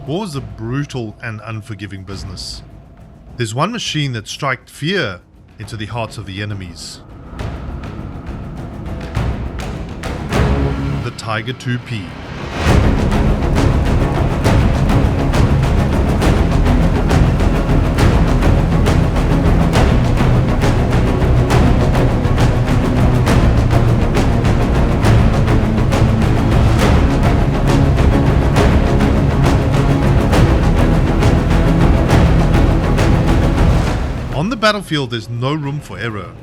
War is a brutal and unforgiving business. There's one machine that striked fear into the hearts of the enemies. The Tiger 2P. On the battlefield, there's no room for error.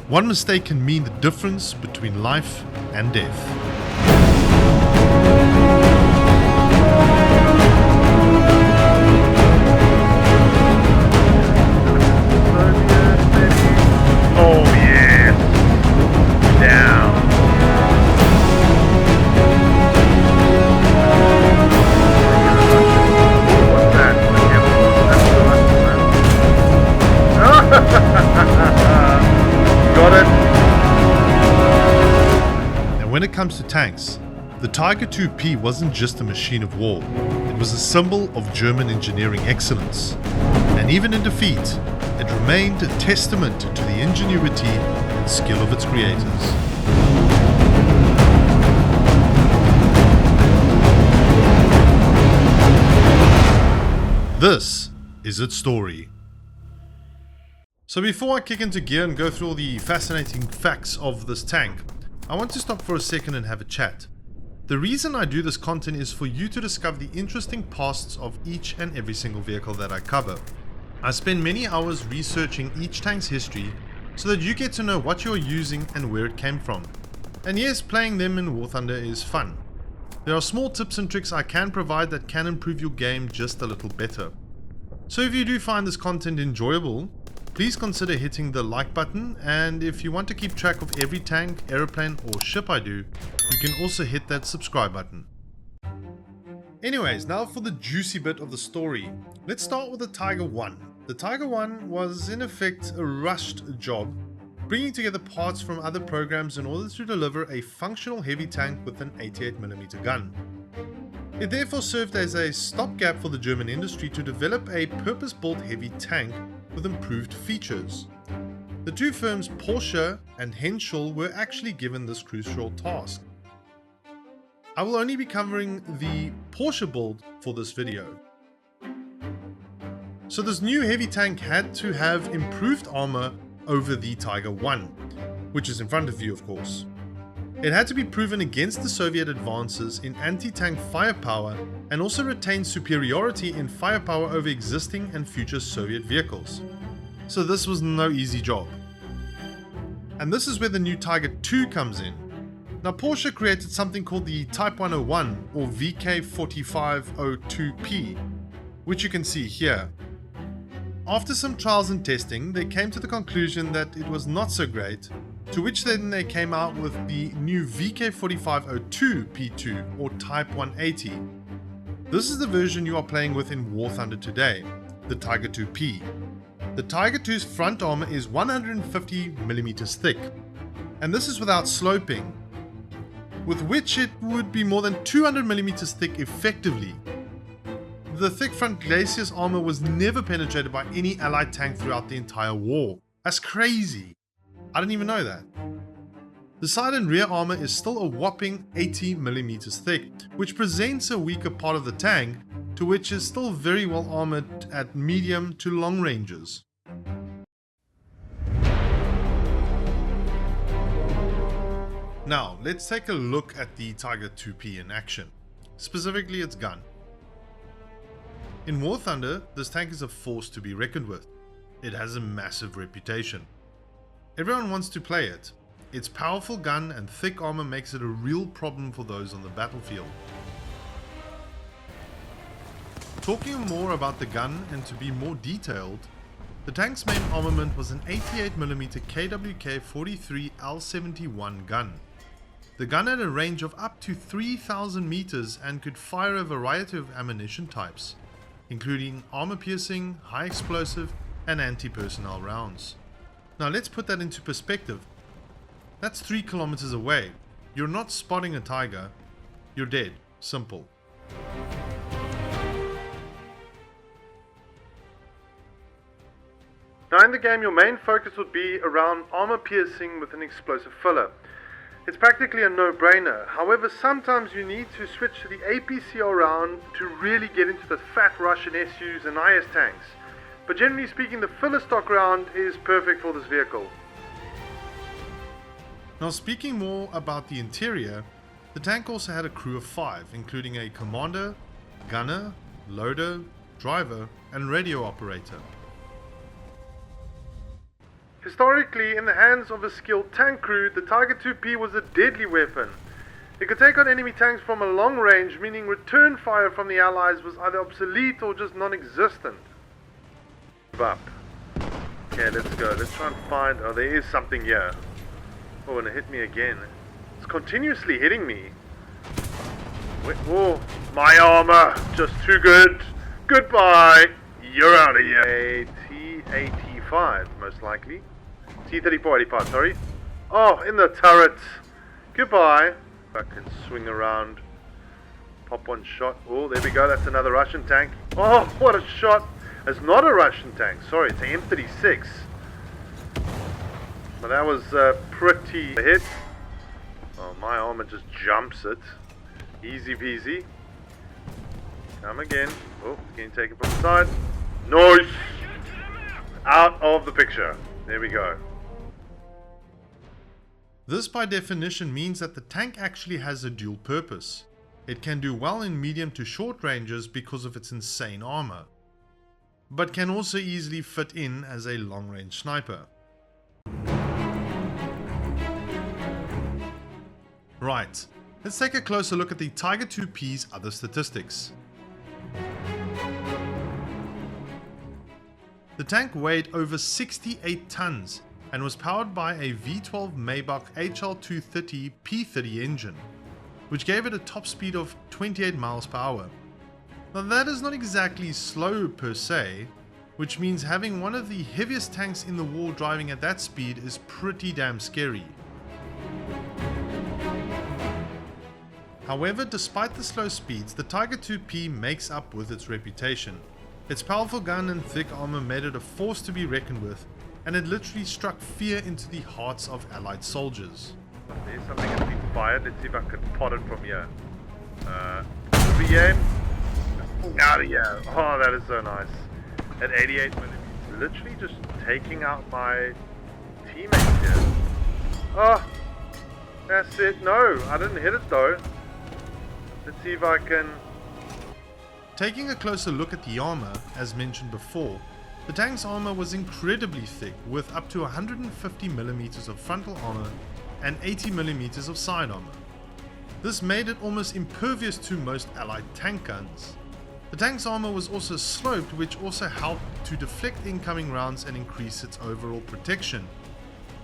One mistake can mean the difference between life and death. Oh yeah. Down. What's that? Got it. And when it comes to tanks, the Tiger 2P wasn't just a machine of war, it was a symbol of German engineering excellence. And even in defeat, it remained a testament to the ingenuity and skill of its creators. This is its story. So before I kick into gear and go through all the fascinating facts of this tank, I want to stop for a second and have a chat. The reason I do this content is for you to discover the interesting pasts of each and every single vehicle that I cover. I spend many hours researching each tank's history so that you get to know what you're using and where it came from. And yes, playing them in War Thunder is fun. There are small tips and tricks I can provide that can improve your game just a little better. So if you do find this content enjoyable, please consider hitting the like button, and if you want to keep track of every tank, aeroplane or ship I do, you can also hit that subscribe button. Anyways, now for the juicy bit of the story. Let's start with the Tiger 1. The Tiger 1 was in effect a rushed job, bringing together parts from other programs in order to deliver a functional heavy tank with an 88mm gun. It therefore served as a stopgap for the German industry to develop a purpose-built heavy tank with improved features. The two firms Porsche and Henschel were actually given this crucial task. I will only be covering the Porsche build for this video. So this new heavy tank had to have improved armor over the Tiger 1, which is in front of you of course. It had to be proven against the Soviet advances in anti-tank firepower and also retain superiority in firepower over existing and future Soviet vehicles. So this was no easy job. And this is where the new Tiger 2 comes in. Now Porsche created something called the Type 101 or VK4502P, which you can see here. After some trials and testing, they came to the conclusion that it was not so great, to which then they came out with the new VK4502P2 or Type 180. This is the version you are playing with in War Thunder today, the Tiger 2P. The Tiger 2's front armor is 150mm thick, and this is without sloping, with which it would be more than 200mm thick effectively. The thick front Glacier's armor was never penetrated by any allied tank throughout the entire war. That's crazy. I didn't even know that. The side and rear armor is still a whopping 80mm thick, which presents a weaker part of the tank, to which is still very well armored at medium to long ranges. Now, let's take a look at the Tiger 2P in action, specifically its gun. In War Thunder, this tank is a force to be reckoned with. It has a massive reputation. Everyone wants to play it. Its powerful gun and thick armor makes it a real problem for those on the battlefield. Talking more about the gun and to be more detailed, the tank's main armament was an 88mm KWK-43 L71 gun. The gun had a range of up to 3,000 meters and could fire a variety of ammunition types, including armor-piercing, high explosive, and anti-personnel rounds. Now let's put that into perspective. That's 3 kilometers away. You're not spotting a tiger, you're dead. Simple. Now in the game, your main focus would be around armor piercing with an explosive filler. It's practically a no-brainer. However, sometimes you need to switch to the APCR round to really get into the fat Russian SUs and IS tanks. But generally speaking, the filler stock round is perfect for this vehicle. Now speaking more about the interior, the tank also had a crew of 5, including a commander, gunner, loader, driver, and radio operator. Historically, in the hands of a skilled tank crew, the Tiger 2P was a deadly weapon. It could take on enemy tanks from a long range, meaning return fire from the Allies was either obsolete or just non-existent. Up. Okay, let's go. Let's try and find... Oh, there is something here. Oh, and it hit me again. It's continuously hitting me. Wait, oh, my armor! Just too good. Goodbye! You're out of here. A T-85, most likely. T-34-85, sorry. Oh, in the turret. Goodbye. I can swing around. Pop one shot. Oh, there we go. That's another Russian tank. Oh, what a shot. It's not a Russian tank. Sorry, it's an M36. Well, that was pretty hit. Oh, my armor just jumps it. Easy peasy. Come again. Oh, it's getting taken from the side. Nice! Out of the picture. There we go. This by definition means that the tank actually has a dual purpose. It can do well in medium to short ranges because of its insane armor, but can also easily fit in as a long range sniper. Right, let's take a closer look at the Tiger 2P's other statistics. The tank weighed over 68 tons and was powered by a V12 Maybach HL230 P30 engine, which gave it a top speed of 28 miles per hour. Now that is not exactly slow per se, which means having one of the heaviest tanks in the war driving at that speed is pretty damn scary. However, despite the slow speeds, the Tiger 2P makes up with its reputation. Its powerful gun and thick armor made it a force to be reckoned with, and it literally struck fear into the hearts of Allied soldiers. There's something that's been fired. Let's see if I can pot it from here. Re-aim. Out of here. Oh, that is so nice. At 88 millimeters, literally just taking out my teammates here. Oh, that's it. No, I didn't hit it though. Let's see if I can... Taking a closer look at the armor, as mentioned before, the tank's armor was incredibly thick, with up to 150mm of frontal armor and 80mm of side armor. This made it almost impervious to most Allied tank guns. The tank's armor was also sloped, which also helped to deflect incoming rounds and increase its overall protection.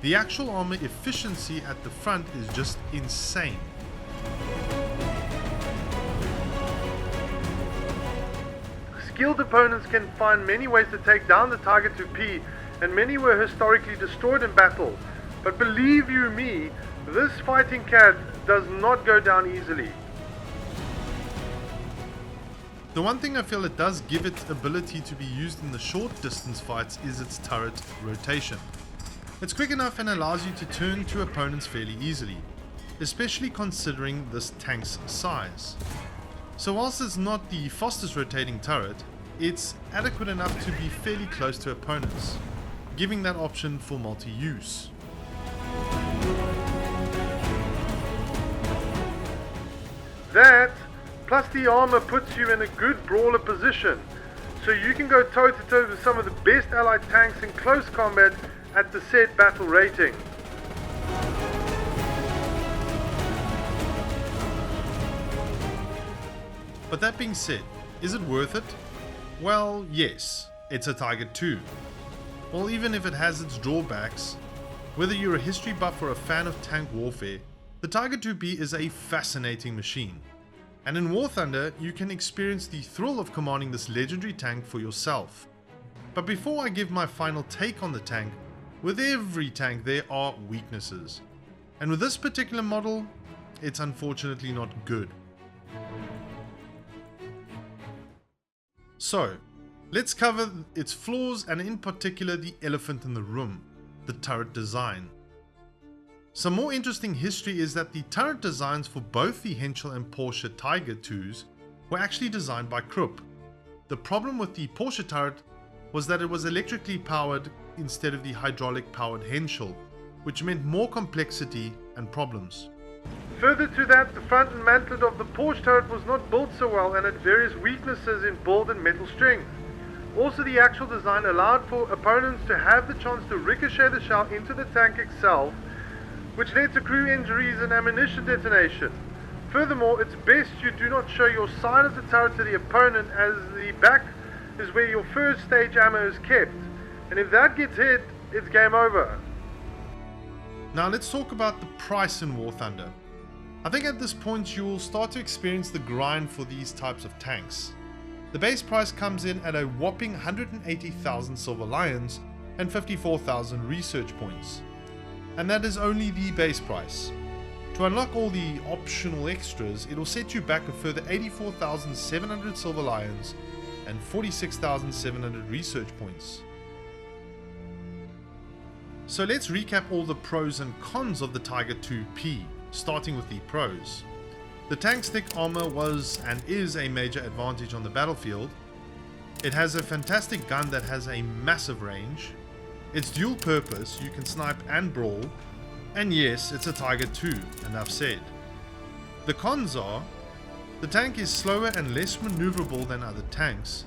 The actual armor efficiency at the front is just insane. Skilled opponents can find many ways to take down the Tiger 2P, and many were historically destroyed in battle. But believe you me, this fighting cat does not go down easily. The one thing I feel it does give its ability to be used in the short distance fights is its turret rotation. It's quick enough and allows you to turn to opponents fairly easily, especially considering this tank's size. So whilst it's not the fastest rotating turret, it's adequate enough to be fairly close to opponents, giving that option for multi-use. That, plus the armor puts you in a good brawler position, so you can go toe to toe with some of the best Allied tanks in close combat at the said battle rating. But that being said, is it worth it? Well, yes, it's a Tiger 2. Well, even if it has its drawbacks, whether you're a history buff or a fan of tank warfare, the Tiger 2P is a fascinating machine. And in War Thunder, you can experience the thrill of commanding this legendary tank for yourself. But before I give my final take on the tank, with every tank there are weaknesses. And with this particular model, it's unfortunately not good. So, Let's cover its flaws and in particular the elephant in the room, the turret design. Some more interesting history is that the turret designs for both the Henschel and Porsche Tiger IIs were actually designed by Krupp. The problem with the Porsche turret was that it was electrically powered instead of the hydraulic powered Henschel, which meant more complexity and problems. Further to that, the front and mantlet of the Porsche turret was not built so well and had various weaknesses in build and metal strength. Also, the actual design allowed for opponents to have the chance to ricochet the shell into the tank itself, which led to crew injuries and ammunition detonation. Furthermore, it's best you do not show your side of the turret to the opponent, as the back is where your first stage ammo is kept, and if that gets hit, it's game over. Now let's talk about the price in War Thunder. I think at this point you'll start to experience the grind for these types of tanks. The base price comes in at a whopping 180,000 Silver Lions and 54,000 research points. And that is only the base price. To unlock all the optional extras, it'll set you back a further 84,700 Silver Lions and 46,700 research points. So let's recap all the pros and cons of the Tiger IIP, starting with the pros. The tank's thick armor was and is a major advantage on the battlefield. It has a fantastic gun that has a massive range. It's dual purpose, you can snipe and brawl, and yes, it's a Tiger II, enough said. The cons are, the tank is slower and less maneuverable than other tanks,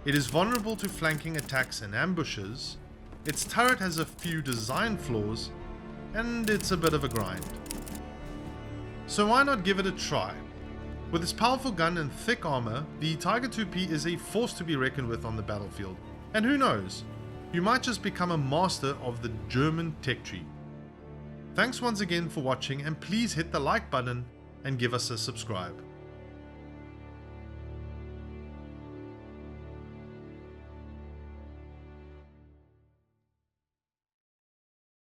it is vulnerable to flanking attacks and ambushes, its turret has a few design flaws, and it's a bit of a grind. So why not give it a try? With its powerful gun and thick armor, the Tiger IIP is a force to be reckoned with on the battlefield, and who knows, you might just become a master of the German tech tree. Thanks once again for watching, and please hit the like button and give us a subscribe.